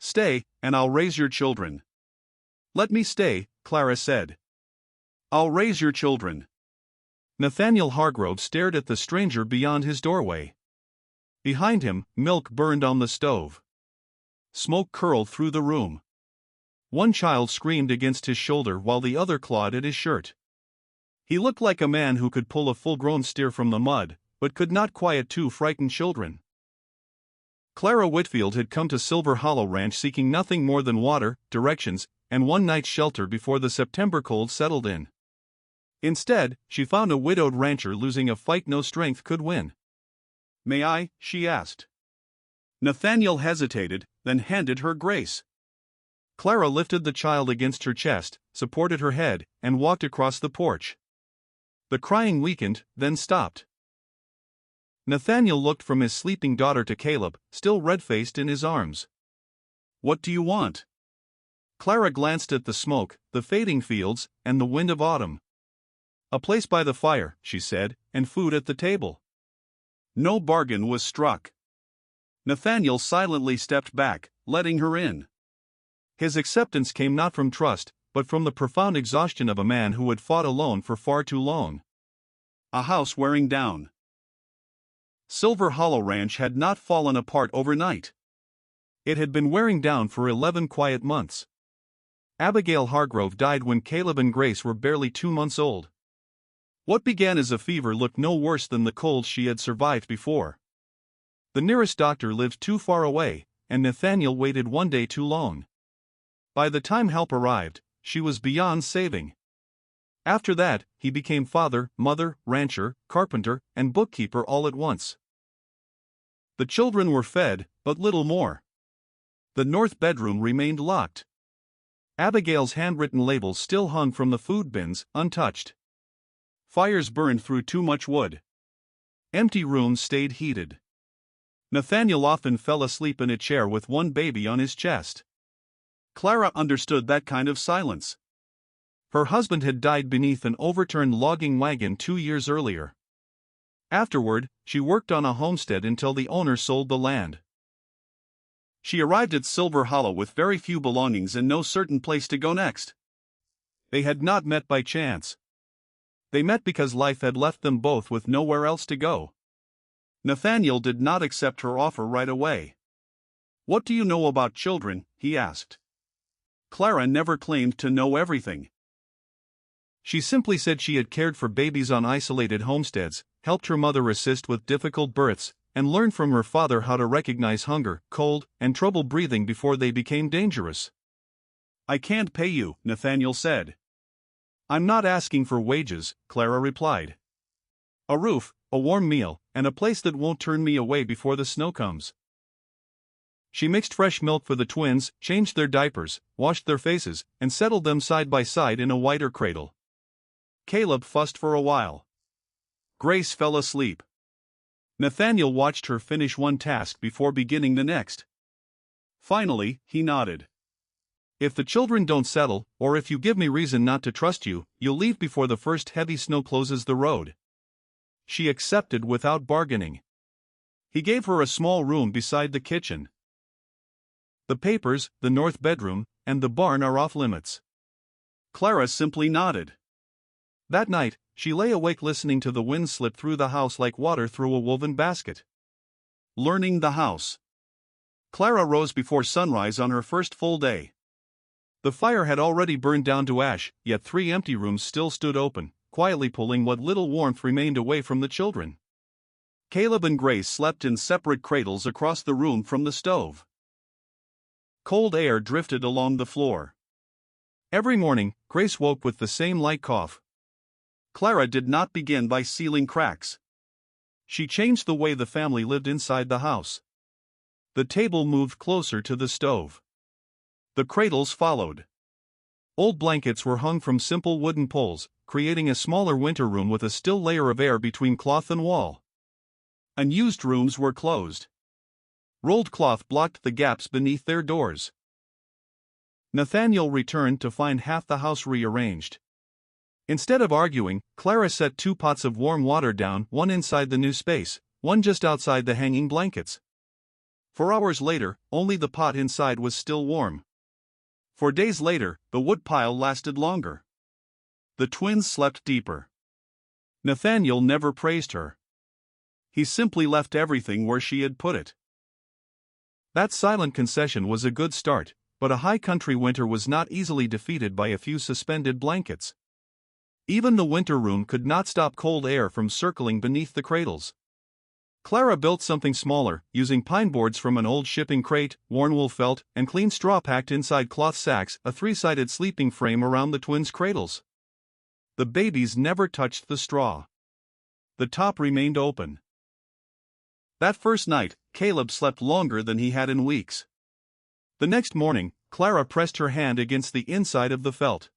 Stay, and I'll raise your children. Let me stay, Clara said. I'll raise your children. Nathaniel Hargrove stared at the stranger beyond his doorway. Behind him, milk burned on the stove. Smoke curled through the room. One child screamed against his shoulder while the other clawed at his shirt. He looked like a man who could pull a full-grown steer from the mud, but could not quiet two frightened children. Clara Whitfield had come to Silver Hollow Ranch seeking nothing more than water, directions, and one night's shelter before the September cold settled in. Instead, she found a widowed rancher losing a fight no strength could win. "May I?" she asked. Nathaniel hesitated, then handed her Grace. Clara lifted the child against her chest, supported her head, and walked across the porch. The crying weakened, then stopped. Nathaniel looked from his sleeping daughter to Caleb, still red-faced in his arms. "What do you want?" Clara glanced at the smoke, the fading fields, and the wind of autumn. "A place by the fire," she said, "and food at the table." No bargain was struck. Nathaniel silently stepped back, letting her in. His acceptance came not from trust, but from the profound exhaustion of a man who had fought alone for far too long. A house wearing down. Silver Hollow Ranch had not fallen apart overnight. It had been wearing down for 11 quiet months. Abigail Hargrove died when Caleb and Grace were barely 2 months old. What began as a fever looked no worse than the cold she had survived before. The nearest doctor lived too far away, and Nathaniel waited one day too long. By the time help arrived, she was beyond saving. After that, he became father, mother, rancher, carpenter, and bookkeeper all at once. The children were fed, but little more. The north bedroom remained locked. Abigail's handwritten labels still hung from the food bins, untouched. Fires burned through too much wood. Empty rooms stayed heated. Nathaniel often fell asleep in a chair with one baby on his chest. Clara understood that kind of silence. Her husband had died beneath an overturned logging wagon 2 years earlier. Afterward, she worked on a homestead until the owner sold the land. She arrived at Silver Hollow with very few belongings and no certain place to go next. They had not met by chance. They met because life had left them both with nowhere else to go. Nathaniel did not accept her offer right away. "What do you know about children?" he asked. Clara never claimed to know everything. She simply said she had cared for babies on isolated homesteads, helped her mother assist with difficult births, and learned from her father how to recognize hunger, cold, and trouble breathing before they became dangerous. "I can't pay you," Nathaniel said. "I'm not asking for wages," Clara replied. "A roof, a warm meal, and a place that won't turn me away before the snow comes." She mixed fresh milk for the twins, changed their diapers, washed their faces, and settled them side by side in a wider cradle. Caleb fussed for a while. Grace fell asleep. Nathaniel watched her finish one task before beginning the next. Finally, he nodded. "If the children don't settle, or if you give me reason not to trust you, you'll leave before the first heavy snow closes the road." She accepted without bargaining. He gave her a small room beside the kitchen. "The papers, the north bedroom, and the barn are off limits." Clara simply nodded. That night, she lay awake listening to the wind slip through the house like water through a woven basket. Learning the house. Clara rose before sunrise on her first full day. The fire had already burned down to ash, yet 3 empty rooms still stood open, quietly pulling what little warmth remained away from the children. Caleb and Grace slept in separate cradles across the room from the stove. Cold air drifted along the floor. Every morning, Grace woke with the same light cough. Clara did not begin by sealing cracks. She changed the way the family lived inside the house. The table moved closer to the stove. The cradles followed. Old blankets were hung from simple wooden poles, creating a smaller winter room with a still layer of air between cloth and wall. Unused rooms were closed. Rolled cloth blocked the gaps beneath their doors. Nathaniel returned to find half the house rearranged. Instead of arguing, Clara set 2 pots of warm water down, one inside the new space, one just outside the hanging blankets. For hours later, only the pot inside was still warm. For days later, the woodpile lasted longer. The twins slept deeper. Nathaniel never praised her. He simply left everything where she had put it. That silent concession was a good start, but a high-country winter was not easily defeated by a few suspended blankets. Even the winter room could not stop cold air from circling beneath the cradles. Clara built something smaller, using pine boards from an old shipping crate, worn wool felt, and clean straw packed inside cloth sacks, a three-sided sleeping frame around the twins' cradles. The babies never touched the straw. The top remained open. That first night, Caleb slept longer than he had in weeks. The next morning, Clara pressed her hand against the inside of the felt.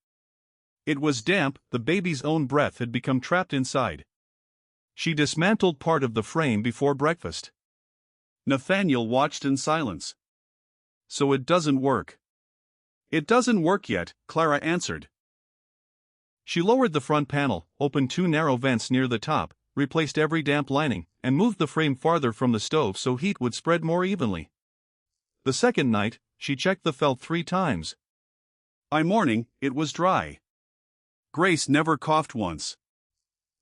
It was damp, the baby's own breath had become trapped inside. She dismantled part of the frame before breakfast. Nathaniel watched in silence. "So it doesn't work." "It doesn't work yet," Clara answered. She lowered the front panel, opened two narrow vents near the top, replaced every damp lining, and moved the frame farther from the stove so heat would spread more evenly. The second night, she checked the felt 3 times. By morning, it was dry. Grace never coughed once.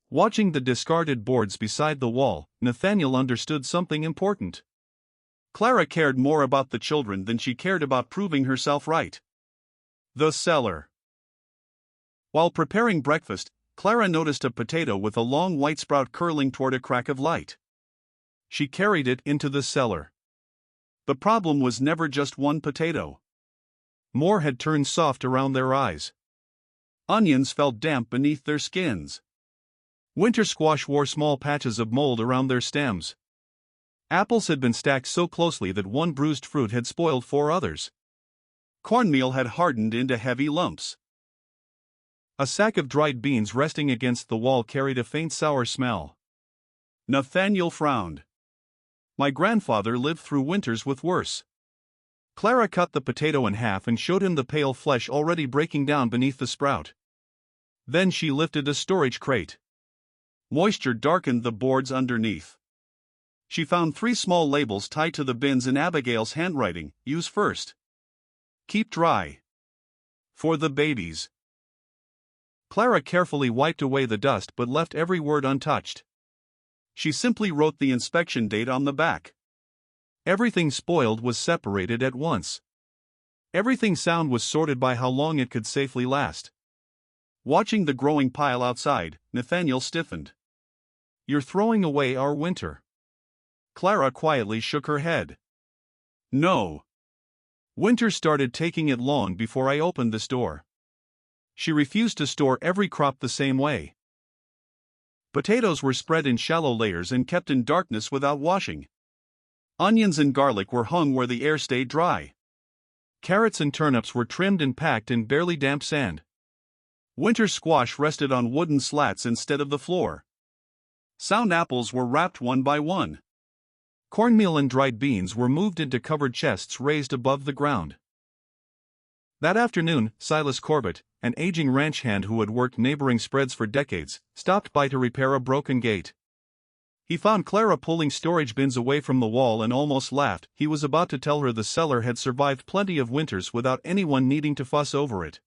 Watching the discarded boards beside the wall, Nathaniel understood something important. Clara cared more about the children than she cared about proving herself right. The cellar. While preparing breakfast, Clara noticed a potato with a long white sprout curling toward a crack of light. She carried it into the cellar. The problem was never just one potato. More had turned soft around their eyes. Onions felt damp beneath their skins. Winter squash wore small patches of mold around their stems. Apples had been stacked so closely that one bruised fruit had spoiled 4 others. Cornmeal had hardened into heavy lumps. A sack of dried beans resting against the wall carried a faint sour smell. Nathaniel frowned. "My grandfather lived through winters with worse." Clara cut the potato in half and showed him the pale flesh already breaking down beneath the sprout. Then she lifted a storage crate. Moisture darkened the boards underneath. She found 3 small labels tied to the bins in Abigail's handwriting. "Use first. Keep dry. For the babies." Clara carefully wiped away the dust but left every word untouched. She simply wrote the inspection date on the back. Everything spoiled was separated at once. Everything sound was sorted by how long it could safely last. Watching the growing pile outside, Nathaniel stiffened. "You're throwing away our winter." Clara quietly shook her head. "No. Winter started taking it long before I opened this door." She refused to store every crop the same way. Potatoes were spread in shallow layers and kept in darkness without washing. Onions and garlic were hung where the air stayed dry. Carrots and turnips were trimmed and packed in barely damp sand. Winter squash rested on wooden slats instead of the floor. Sound apples were wrapped one by one. Cornmeal and dried beans were moved into covered chests raised above the ground. That afternoon, Silas Corbett, an aging ranch hand who had worked neighboring spreads for decades, stopped by to repair a broken gate. He found Clara pulling storage bins away from the wall and almost laughed. He was about to tell her the cellar had survived plenty of winters without anyone needing to fuss over it.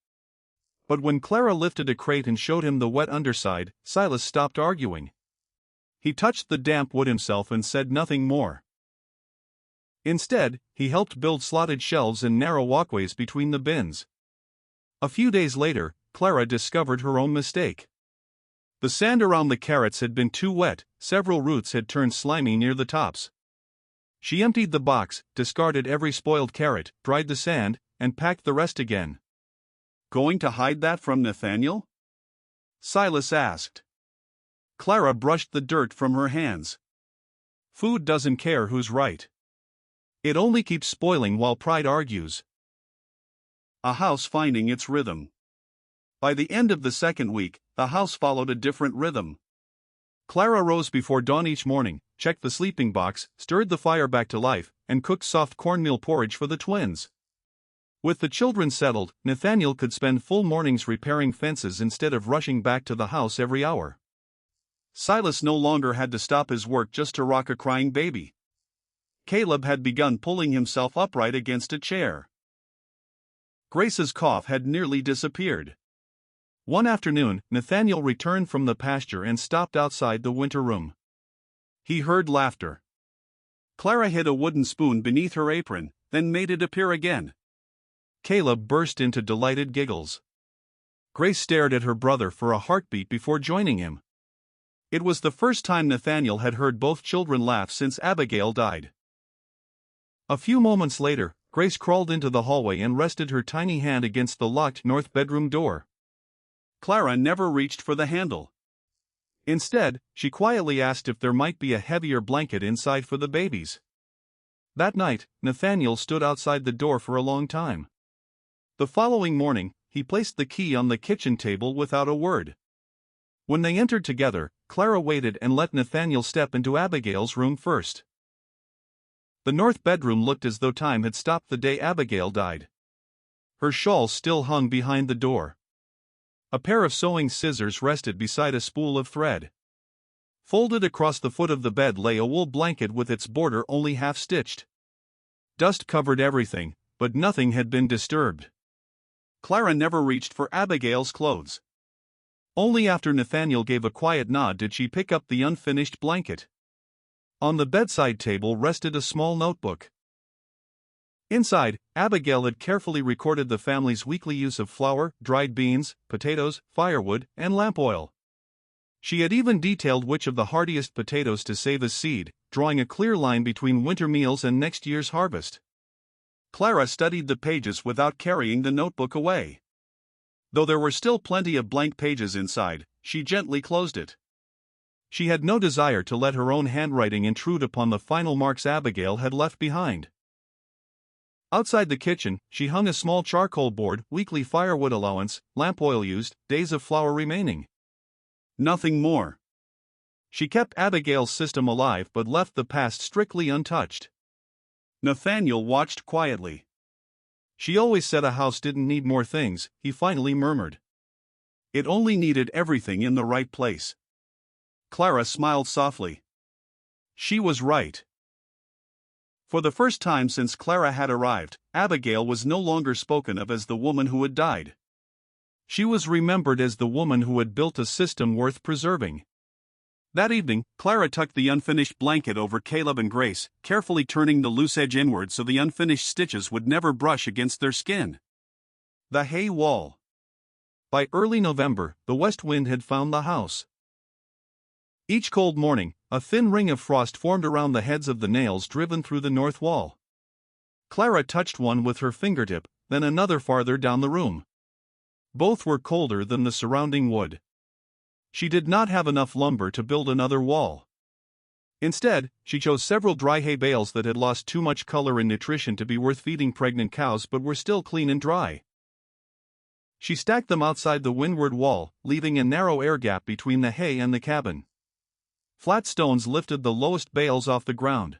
But when Clara lifted a crate and showed him the wet underside, Silas stopped arguing. He touched the damp wood himself and said nothing more. Instead, he helped build slotted shelves and narrow walkways between the bins. A few days later, Clara discovered her own mistake. The sand around the carrots had been too wet, several roots had turned slimy near the tops. She emptied the box, discarded every spoiled carrot, dried the sand, and packed the rest again. "Going to hide that from Nathaniel?" Silas asked. Clara brushed the dirt from her hands. "Food doesn't care who's right. It only keeps spoiling while pride argues." A house finding its rhythm. By the end of the second week, the house followed a different rhythm. Clara rose before dawn each morning, checked the sleeping box, stirred the fire back to life, and cooked soft cornmeal porridge for the twins. With the children settled, Nathaniel could spend full mornings repairing fences instead of rushing back to the house every hour. Silas no longer had to stop his work just to rock a crying baby. Caleb had begun pulling himself upright against a chair. Grace's cough had nearly disappeared. One afternoon, Nathaniel returned from the pasture and stopped outside the winter room. He heard laughter. Clara hid a wooden spoon beneath her apron, then made it appear again. Caleb burst into delighted giggles. Grace stared at her brother for a heartbeat before joining him. It was the first time Nathaniel had heard both children laugh since Abigail died. A few moments later, Grace crawled into the hallway and rested her tiny hand against the locked north bedroom door. Clara never reached for the handle. Instead, she quietly asked if there might be a heavier blanket inside for the babies. That night, Nathaniel stood outside the door for a long time. The following morning, he placed the key on the kitchen table without a word. When they entered together, Clara waited and let Nathaniel step into Abigail's room first. The north bedroom looked as though time had stopped the day Abigail died. Her shawl still hung behind the door. A pair of sewing scissors rested beside a spool of thread. Folded across the foot of the bed lay a wool blanket with its border only half-stitched. Dust covered everything, but nothing had been disturbed. Clara never reached for Abigail's clothes. Only after Nathaniel gave a quiet nod did she pick up the unfinished blanket. On the bedside table rested a small notebook. Inside, Abigail had carefully recorded the family's weekly use of flour, dried beans, potatoes, firewood, and lamp oil. She had even detailed which of the hardiest potatoes to save as seed, drawing a clear line between winter meals and next year's harvest. Clara studied the pages without carrying the notebook away. Though there were still plenty of blank pages inside, she gently closed it. She had no desire to let her own handwriting intrude upon the final marks Abigail had left behind. Outside the kitchen, she hung a small charcoal board, weekly firewood allowance, lamp oil used, days of flour remaining. Nothing more. She kept Abigail's system alive but left the past strictly untouched. Nathaniel watched quietly. She always said a house didn't need more things, he finally murmured. It only needed everything in the right place. Clara smiled softly. She was right. For the first time since Clara had arrived, Abigail was no longer spoken of as the woman who had died. She was remembered as the woman who had built a system worth preserving. That evening, Clara tucked the unfinished blanket over Caleb and Grace, carefully turning the loose edge inward so the unfinished stitches would never brush against their skin. The hay wall. By early November, the west wind had found the house. Each cold morning, a thin ring of frost formed around the heads of the nails driven through the north wall. Clara touched one with her fingertip, then another farther down the room. Both were colder than the surrounding wood. She did not have enough lumber to build another wall. Instead, she chose several dry hay bales that had lost too much color and nutrition to be worth feeding pregnant cows but were still clean and dry. She stacked them outside the windward wall, leaving a narrow air gap between the hay and the cabin. Flat stones lifted the lowest bales off the ground.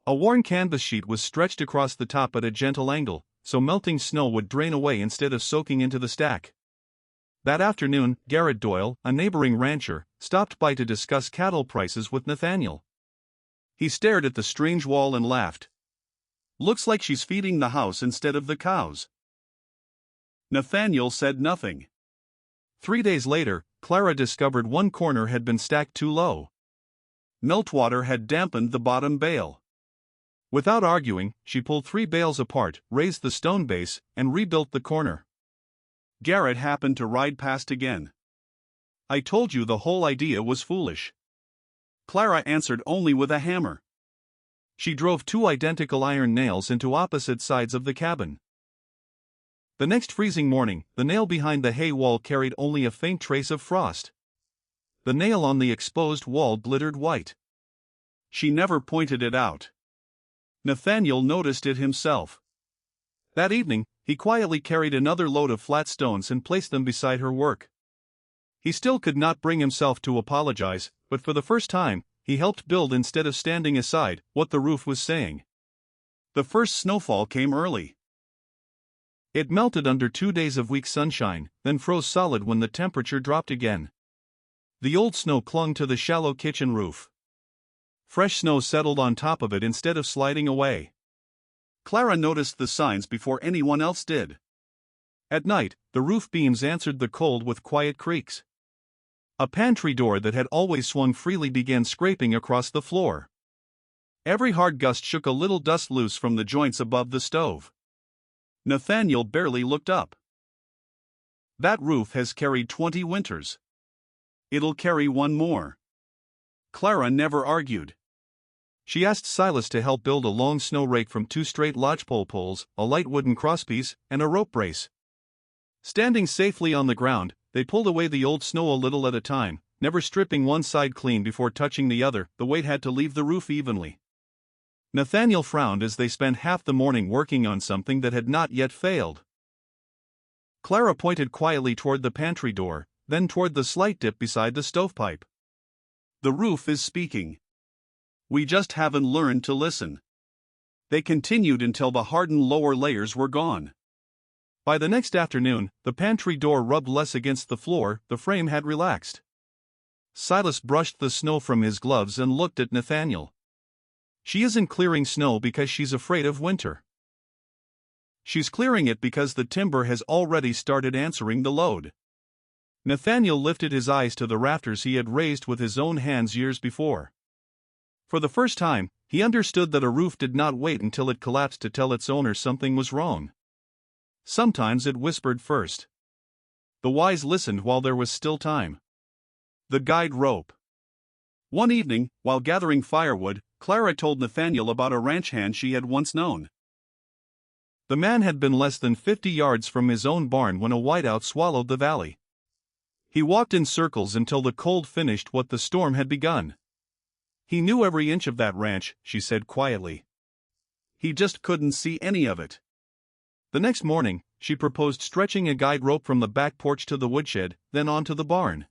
A worn canvas sheet was stretched across the top at a gentle angle, so melting snow would drain away instead of soaking into the stack. That afternoon, Garrett Doyle, a neighboring rancher, stopped by to discuss cattle prices with Nathaniel. He stared at the strange wall and laughed. "Looks like she's feeding the house instead of the cows." Nathaniel said nothing. 3 days later, Clara discovered one corner had been stacked too low. Meltwater had dampened the bottom bale. Without arguing, she pulled 3 bales apart, raised the stone base, and rebuilt the corner. Garrett happened to ride past again. "I told you the whole idea was foolish." Clara answered only with a hammer. She drove 2 identical iron nails into opposite sides of the cabin. The next freezing morning, the nail behind the hay wall carried only a faint trace of frost. The nail on the exposed wall glittered white. She never pointed it out. Nathaniel noticed it himself. That evening, he quietly carried another load of flat stones and placed them beside her work. He still could not bring himself to apologize, but for the first time, he helped build instead of standing aside, what the roof was saying. The first snowfall came early. It melted under 2 days of weak sunshine, then froze solid when the temperature dropped again. The old snow clung to the shallow kitchen roof. Fresh snow settled on top of it instead of sliding away. Clara noticed the signs before anyone else did. At night, the roof beams answered the cold with quiet creaks. A pantry door that had always swung freely began scraping across the floor. Every hard gust shook a little dust loose from the joints above the stove. Nathaniel barely looked up. That roof has carried 20 winters. It'll carry one more. Clara never argued. She asked Silas to help build a long snow rake from 2 straight lodgepole poles, a light wooden crosspiece, and a rope brace. Standing safely on the ground, they pulled away the old snow a little at a time, never stripping one side clean before touching the other. The weight had to leave the roof evenly. Nathaniel frowned as they spent half the morning working on something that had not yet failed. Clara pointed quietly toward the pantry door, then toward the slight dip beside the stovepipe. The roof is speaking. We just haven't learned to listen. They continued until the hardened lower layers were gone. By the next afternoon, the pantry door rubbed less against the floor, the frame had relaxed. Silas brushed the snow from his gloves and looked at Nathaniel. She isn't clearing snow because she's afraid of winter. She's clearing it because the timber has already started answering the load. Nathaniel lifted his eyes to the rafters he had raised with his own hands years before. For the first time, he understood that a roof did not wait until it collapsed to tell its owner something was wrong. Sometimes it whispered first. The wise listened while there was still time. The guide rope. One evening, while gathering firewood, Clara told Nathaniel about a ranch hand she had once known. The man had been less than 50 yards from his own barn when a whiteout swallowed the valley. He walked in circles until the cold finished what the storm had begun. He knew every inch of that ranch, she said quietly. He just couldn't see any of it. The next morning, she proposed stretching a guide rope from the back porch to the woodshed, then onto the barn.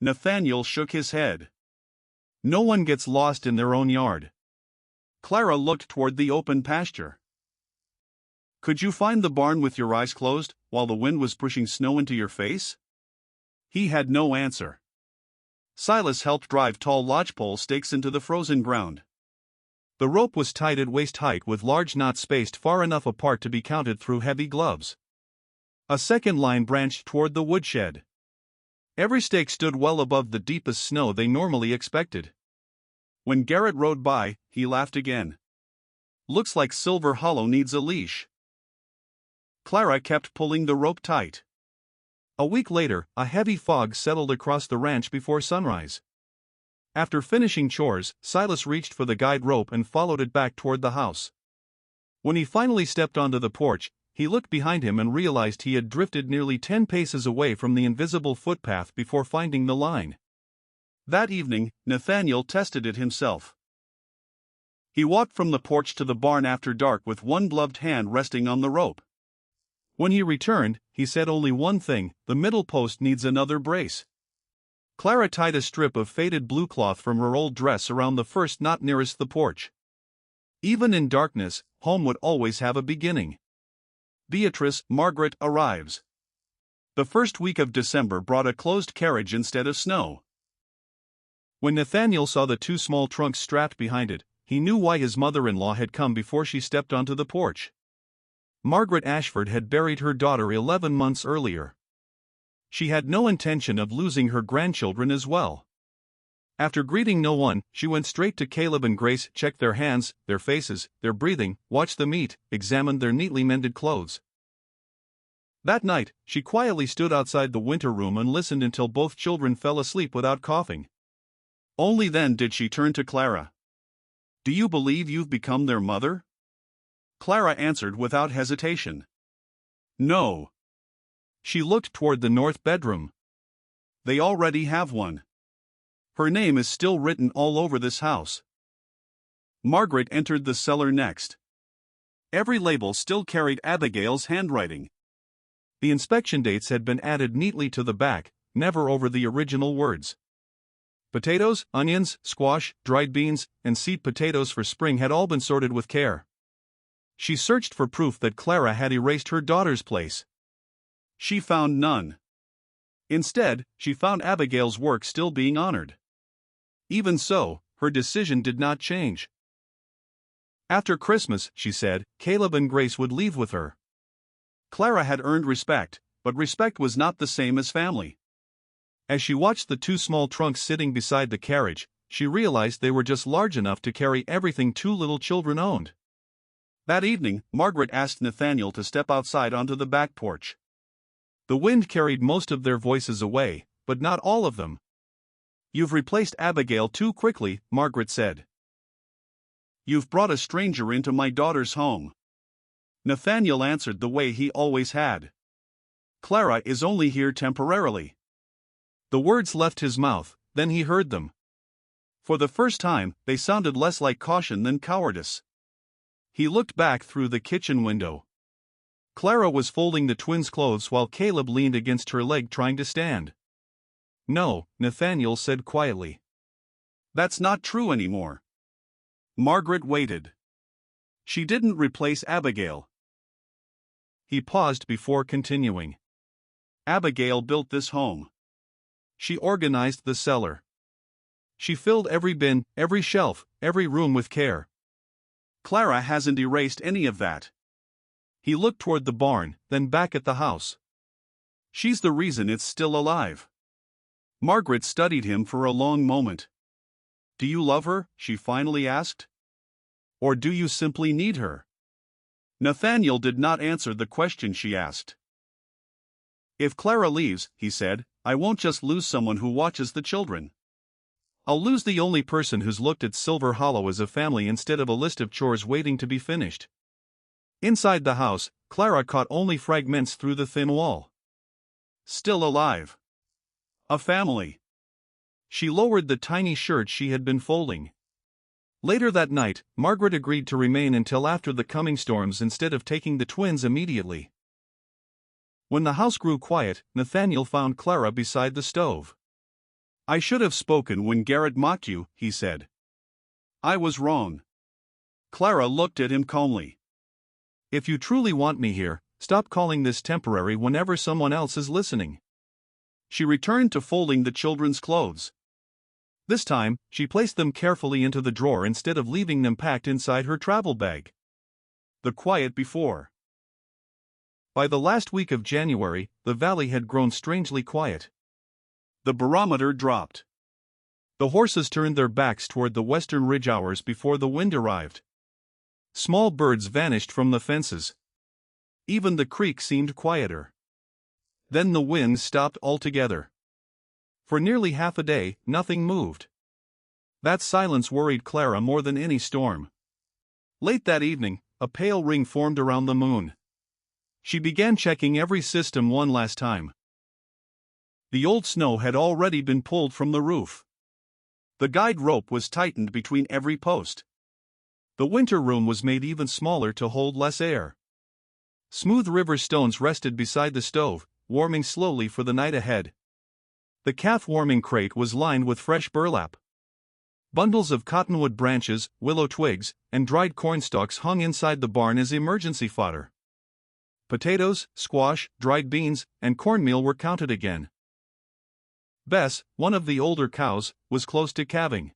Nathaniel shook his head. No one gets lost in their own yard. Clara looked toward the open pasture. Could you find the barn with your eyes closed, while the wind was pushing snow into your face? He had no answer. Silas helped drive tall lodgepole stakes into the frozen ground. The rope was tied at waist height with large knots spaced far enough apart to be counted through heavy gloves. A second line branched toward the woodshed. Every stake stood well above the deepest snow they normally expected. When Garrett rode by, he laughed again. Looks like Silver Hollow needs a leash. Clara kept pulling the rope tight. A week later, a heavy fog settled across the ranch before sunrise. After finishing chores, Silas reached for the guide rope and followed it back toward the house. When he finally stepped onto the porch, he looked behind him and realized he had drifted nearly 10 paces away from the invisible footpath before finding the line. That evening, Nathaniel tested it himself. He walked from the porch to the barn after dark with one gloved hand resting on the rope. When he returned, he said only one thing: the middle post needs another brace. Clara tied a strip of faded blue cloth from her old dress around the first knot nearest the porch. Even in darkness, home would always have a beginning. Beatrice Margaret arrives. The first week of December brought a closed carriage instead of snow. When Nathaniel saw the 2 small trunks strapped behind it, he knew why his mother-in-law had come before she stepped onto the porch. Margaret Ashford had buried her daughter 11 months earlier. She had no intention of losing her grandchildren as well. After greeting no one, she went straight to Caleb and Grace, checked their hands, their faces, their breathing, watched them eat, examined their neatly mended clothes. That night, she quietly stood outside the winter room and listened until both children fell asleep without coughing. Only then did she turn to Clara. Do you believe you've become their mother? Clara answered without hesitation. No. She looked toward the north bedroom. They already have one. Her name is still written all over this house. Margaret entered the cellar next. Every label still carried Abigail's handwriting. The inspection dates had been added neatly to the back, never over the original words. Potatoes, onions, squash, dried beans, and seed potatoes for spring had all been sorted with care. She searched for proof that Clara had erased her daughter's place. She found none. Instead, she found Abigail's work still being honored. Even so, her decision did not change. After Christmas, she said, Caleb and Grace would leave with her. Clara had earned respect, but respect was not the same as family. As she watched the two small trunks sitting beside the carriage, she realized they were just large enough to carry everything two little children owned. That evening, Margaret asked Nathaniel to step outside onto the back porch. The wind carried most of their voices away, but not all of them. "You've replaced Abigail too quickly," Margaret said. "You've brought a stranger into my daughter's home." Nathaniel answered the way he always had. "Clara is only here temporarily." The words left his mouth, then he heard them. For the first time, they sounded less like caution than cowardice. He looked back through the kitchen window. Clara was folding the twins' clothes while Caleb leaned against her leg trying to stand. "No," Nathaniel said quietly. "That's not true anymore." Margaret waited. "She didn't replace Abigail." He paused before continuing. "Abigail built this home. She organized the cellar. She filled every bin, every shelf, every room with care. Clara hasn't erased any of that." He looked toward the barn, then back at the house. "She's the reason it's still alive." Margaret studied him for a long moment. "Do you love her?" she finally asked. "Or do you simply need her?" Nathaniel did not answer the question she asked. "If Clara leaves," he said, "I won't just lose someone who watches the children. I'll lose the only person who's looked at Silver Hollow as a family instead of a list of chores waiting to be finished." Inside the house, Clara caught only fragments through the thin wall. Still alive. A family. She lowered the tiny shirt she had been folding. Later that night, Margaret agreed to remain until after the coming storms instead of taking the twins immediately. When the house grew quiet, Nathaniel found Clara beside the stove. "I should have spoken when Garrett mocked you," he said. "I was wrong." Clara looked at him calmly. "If you truly want me here, stop calling this temporary whenever someone else is listening." She returned to folding the children's clothes. This time, she placed them carefully into the drawer instead of leaving them packed inside her travel bag. The quiet before. By the last week of January, the valley had grown strangely quiet. The barometer dropped. The horses turned their backs toward the western ridge hours before the wind arrived. Small birds vanished from the fences. Even the creek seemed quieter. Then the wind stopped altogether. For nearly half a day, nothing moved. That silence worried Clara more than any storm. Late that evening, a pale ring formed around the moon. She began checking every system one last time. The old snow had already been pulled from the roof. The guide rope was tightened between every post. The winter room was made even smaller to hold less air. Smooth river stones rested beside the stove, warming slowly for the night ahead. The calf-warming crate was lined with fresh burlap. Bundles of cottonwood branches, willow twigs, and dried cornstalks hung inside the barn as emergency fodder. Potatoes, squash, dried beans, and cornmeal were counted again. Bess, one of the older cows, was close to calving.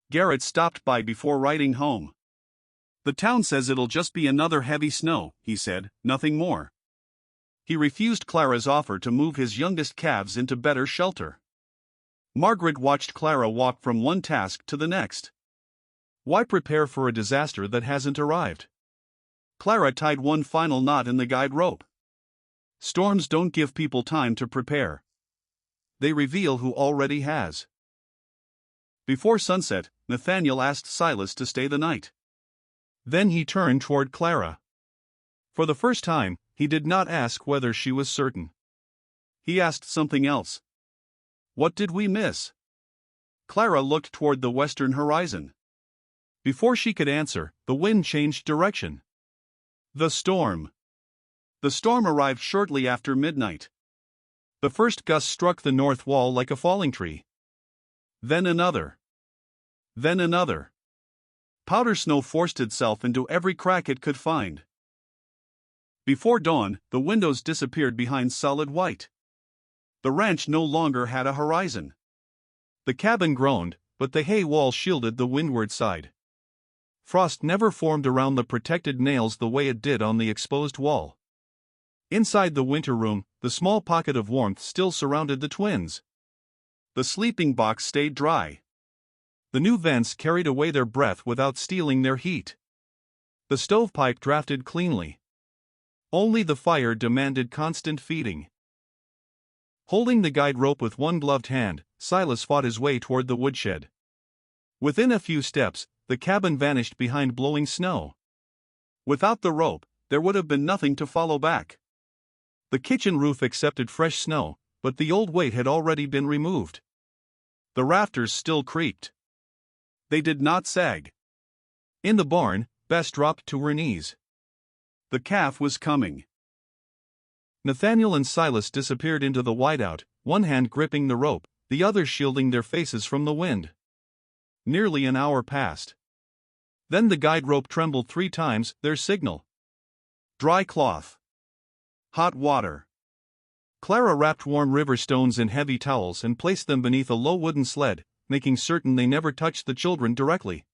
Garrett stopped by before riding home. "The town says it'll just be another heavy snow," he said, "nothing more." He refused Clara's offer to move his youngest calves into better shelter. Margaret watched Clara walk from one task to the next. Why prepare for a disaster that hasn't arrived? Clara tied one final knot in the guide rope. Storms don't give people time to prepare. They reveal who already has. Before sunset, Nathaniel asked Silas to stay the night. Then he turned toward Clara. For the first time, he did not ask whether she was certain. He asked something else. "What did we miss?" Clara looked toward the western horizon. Before she could answer, the wind changed direction. The storm. The storm arrived shortly after midnight. The first gust struck the north wall like a falling tree. Then another. Then another. Powder snow forced itself into every crack it could find. Before dawn, the windows disappeared behind solid white. The ranch no longer had a horizon. The cabin groaned, but the hay wall shielded the windward side. Frost never formed around the protected nails the way it did on the exposed wall. Inside the winter room, the small pocket of warmth still surrounded the twins. The sleeping box stayed dry. The new vents carried away their breath without stealing their heat. The stovepipe drafted cleanly. Only the fire demanded constant feeding. Holding the guide rope with one gloved hand, Silas fought his way toward the woodshed. Within a few steps, the cabin vanished behind blowing snow. Without the rope, there would have been nothing to follow back. The kitchen roof accepted fresh snow, but the old weight had already been removed. The rafters still creaked. They did not sag. In the barn, Bess dropped to her knees. The calf was coming. Nathaniel and Silas disappeared into the whiteout, one hand gripping the rope, the other shielding their faces from the wind. Nearly an hour passed. Then the guide rope trembled 3 times, their signal. Dry cloth. Hot water. Clara wrapped warm river stones in heavy towels and placed them beneath a low wooden sled, making certain they never touched the children directly.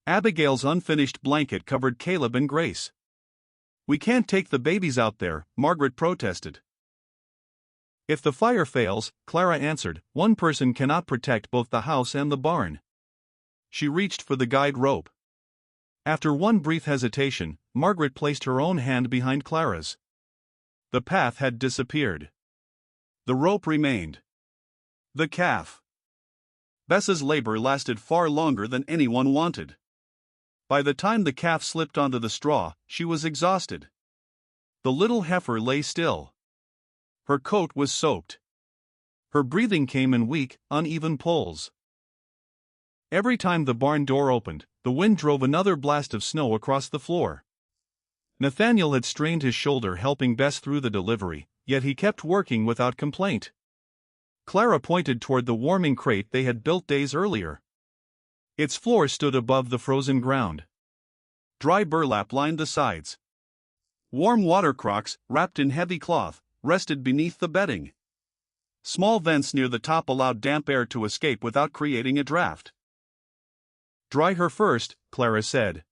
Abigail's unfinished blanket covered Caleb and Grace. "We can't take the babies out there," Margaret protested. "If the fire fails," Clara answered, "one person cannot protect both the house and the barn." She reached for the guide rope. After one brief hesitation, Margaret placed her own hand behind Clara's. The path had disappeared. The rope remained. The calf. Bess's labor lasted far longer than anyone wanted. By the time the calf slipped onto the straw, she was exhausted. The little heifer lay still. Her coat was soaked. Her breathing came in weak, uneven pulls. Every time the barn door opened, the wind drove another blast of snow across the floor. Nathaniel had strained his shoulder helping Bess through the delivery, yet he kept working without complaint. Clara pointed toward the warming crate they had built days earlier. Its floor stood above the frozen ground. Dry burlap lined the sides. Warm water crocks, wrapped in heavy cloth, rested beneath the bedding. Small vents near the top allowed damp air to escape without creating a draft. "Dry her first," Clara said.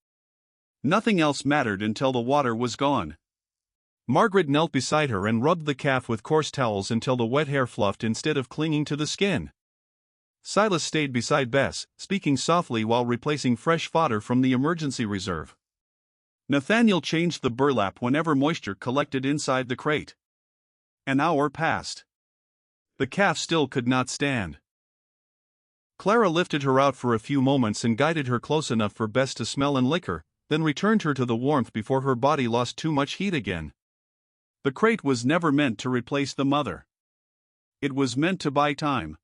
Nothing else mattered until the water was gone. Margaret knelt beside her and rubbed the calf with coarse towels until the wet hair fluffed instead of clinging to the skin. Silas stayed beside Bess, speaking softly while replacing fresh fodder from the emergency reserve. Nathaniel changed the burlap whenever moisture collected inside the crate. An hour passed. The calf still could not stand. Clara lifted her out for a few moments and guided her close enough for Bess to smell and lick her, then returned her to the warmth before her body lost too much heat again. The crate was never meant to replace the mother. It was meant to buy time.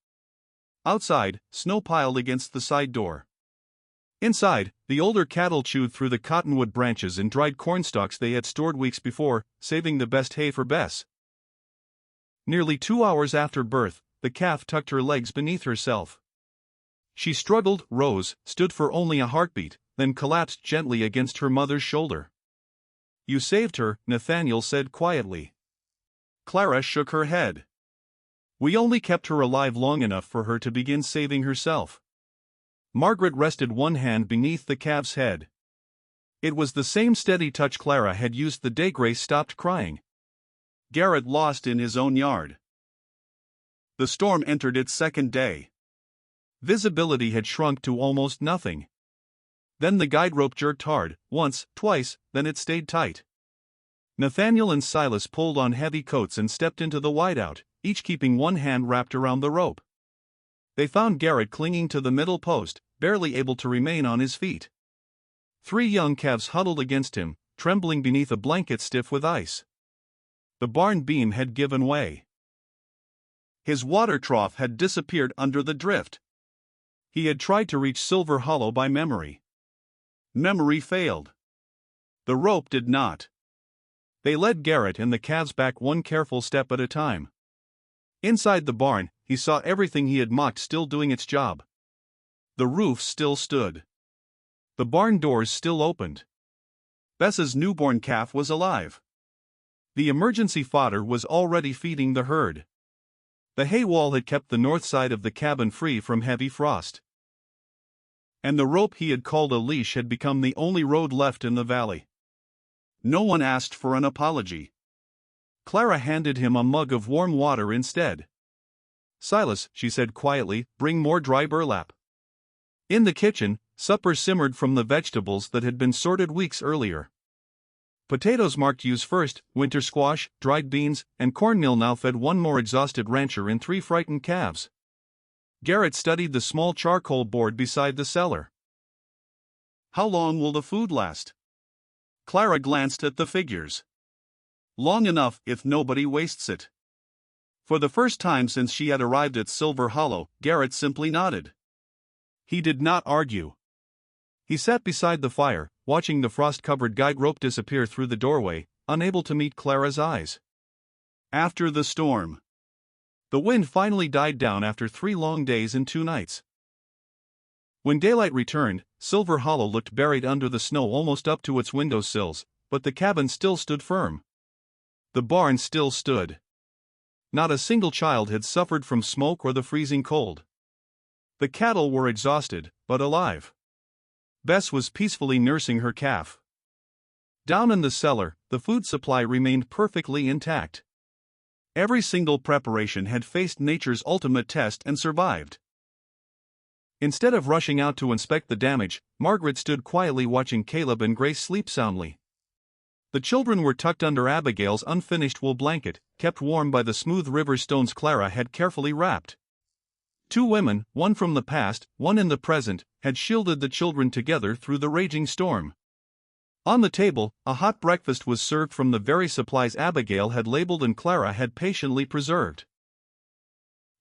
Outside, snow piled against the side door. Inside, the older cattle chewed through the cottonwood branches and dried cornstalks they had stored weeks before, saving the best hay for Bess. Nearly 2 hours after birth, the calf tucked her legs beneath herself. She struggled, rose, stood for only a heartbeat, then collapsed gently against her mother's shoulder. "You saved her," Nathaniel said quietly. Clara shook her head. "We only kept her alive long enough for her to begin saving herself." Margaret rested one hand beneath the calf's head. It was the same steady touch Clara had used the day Grace stopped crying. Garrett lost in his own yard. The storm entered its second day. Visibility had shrunk to almost nothing. Then the guide rope jerked hard, once, twice, then it stayed tight. Nathaniel and Silas pulled on heavy coats and stepped into the whiteout, each keeping one hand wrapped around the rope. They found Garrett clinging to the middle post, barely able to remain on his feet. 3 young calves huddled against him, trembling beneath a blanket stiff with ice. The barn beam had given way. His water trough had disappeared under the drift. He had tried to reach Silver Hollow by memory. Memory failed. The rope did not. They led Garrett and the calves back one careful step at a time. Inside the barn, he saw everything he had mocked still doing its job. The roof still stood. The barn doors still opened. Bess's newborn calf was alive. The emergency fodder was already feeding the herd. The hay wall had kept the north side of the cabin free from heavy frost. and the rope he had called a leash had become the only road left in the valley. No one asked for an apology. Clara handed him a mug of warm water instead. "Silas," she said quietly, "bring more dry burlap." In the kitchen, supper simmered from the vegetables that had been sorted weeks earlier. Potatoes marked use first, winter squash, dried beans, and cornmeal now fed one more exhausted rancher and 3 frightened calves. Garrett studied the small charcoal board beside the cellar. "How long will the food last?" Clara glanced at the figures. "Long enough if nobody wastes it." For the first time since she had arrived at Silver Hollow, Garrett simply nodded. He did not argue. He sat beside the fire, watching the frost-covered guide rope disappear through the doorway, unable to meet Clara's eyes. After the storm. The wind finally died down after 3 long days and 2 nights. When daylight returned, Silver Hollow looked buried under the snow almost up to its window sills, but the cabin still stood firm. The barn still stood. Not a single child had suffered from smoke or the freezing cold. The cattle were exhausted, but alive. Bess was peacefully nursing her calf. Down in the cellar, the food supply remained perfectly intact. Every single preparation had faced nature's ultimate test and survived. Instead of rushing out to inspect the damage, Margaret stood quietly watching Caleb and Grace sleep soundly. The children were tucked under Abigail's unfinished wool blanket, kept warm by the smooth river stones Clara had carefully wrapped. 2 women, one from the past, one in the present, had shielded the children together through the raging storm. On the table, a hot breakfast was served from the very supplies Abigail had labeled and Clara had patiently preserved.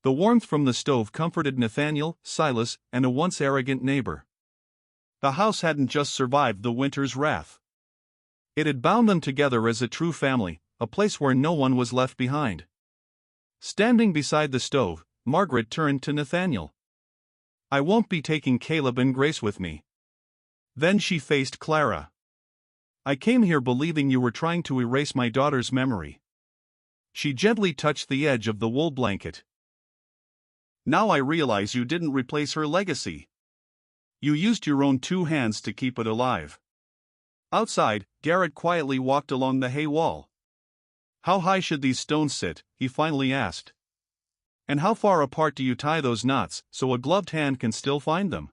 The warmth from the stove comforted Nathaniel, Silas, and a once arrogant neighbor. The house hadn't just survived the winter's wrath. It had bound them together as a true family, a place where no one was left behind. Standing beside the stove, Margaret turned to Nathaniel. "I won't be taking Caleb and Grace with me." Then she faced Clara. "I came here believing you were trying to erase my daughter's memory." She gently touched the edge of the wool blanket. "Now I realize you didn't replace her legacy. You used your own 2 hands to keep it alive." Outside, Garrett quietly walked along the hay wall. "How high should these stones sit?" he finally asked. "And how far apart do you tie those knots so a gloved hand can still find them?"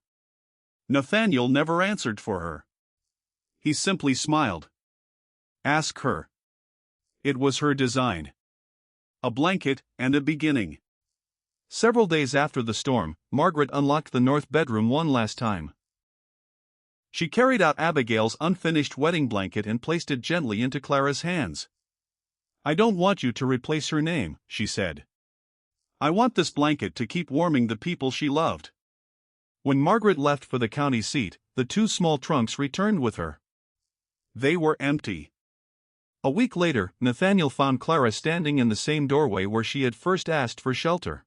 Nathaniel never answered for her. He simply smiled. "Ask her. It was her design. A blanket and a beginning." Several days after the storm, Margaret unlocked the north bedroom one last time. She carried out Abigail's unfinished wedding blanket and placed it gently into Clara's hands. "I don't want you to replace her name," she said. "I want this blanket to keep warming the people she loved." When Margaret left for the county seat, the 2 small trunks returned with her. They were empty. A week later, Nathaniel found Clara standing in the same doorway where she had first asked for shelter.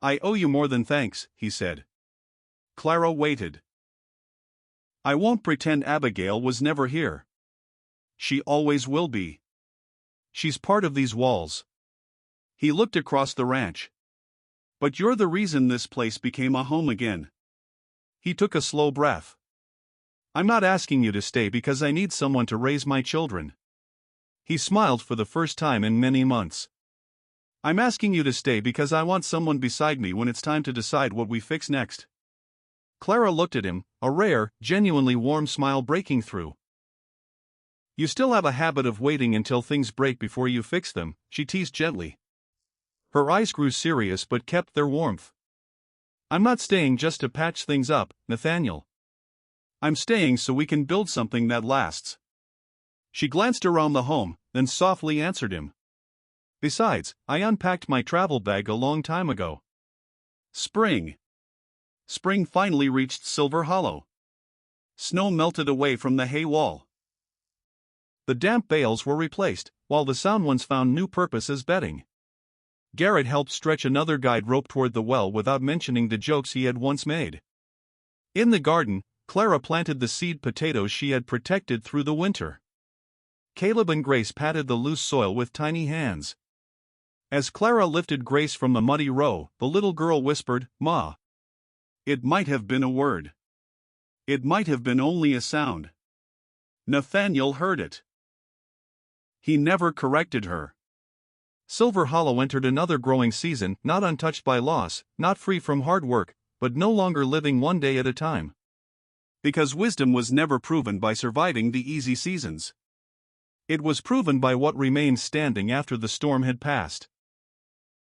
"I owe you more than thanks," he said. Clara waited. "I won't pretend Abigail was never here. She always will be. She's part of these walls." He looked across the ranch. "But you're the reason this place became a home again." He took a slow breath. "I'm not asking you to stay because I need someone to raise my children." He smiled for the first time in many months. "I'm asking you to stay because I want someone beside me when it's time to decide what we fix next." Clara looked at him, a rare, genuinely warm smile breaking through. "You still have a habit of waiting until things break before you fix them," she teased gently. Her eyes grew serious but kept their warmth. "I'm not staying just to patch things up, Nathaniel. I'm staying so we can build something that lasts." She glanced around the home, then softly answered him. "Besides, I unpacked my travel bag a long time ago." Spring. Spring finally reached Silver Hollow. Snow melted away from the hay wall. The damp bales were replaced, while the sound ones found new purpose as bedding. Garrett helped stretch another guide rope toward the well without mentioning the jokes he had once made. In the garden, Clara planted the seed potatoes she had protected through the winter. Caleb and Grace patted the loose soil with tiny hands. As Clara lifted Grace from the muddy row, the little girl whispered, "Ma." It might have been a word. It might have been only a sound. Nathaniel heard it. He never corrected her. Silver Hollow entered another growing season, not untouched by loss, not free from hard work, but no longer living one day at a time. Because wisdom was never proven by surviving the easy seasons. It was proven by what remained standing after the storm had passed.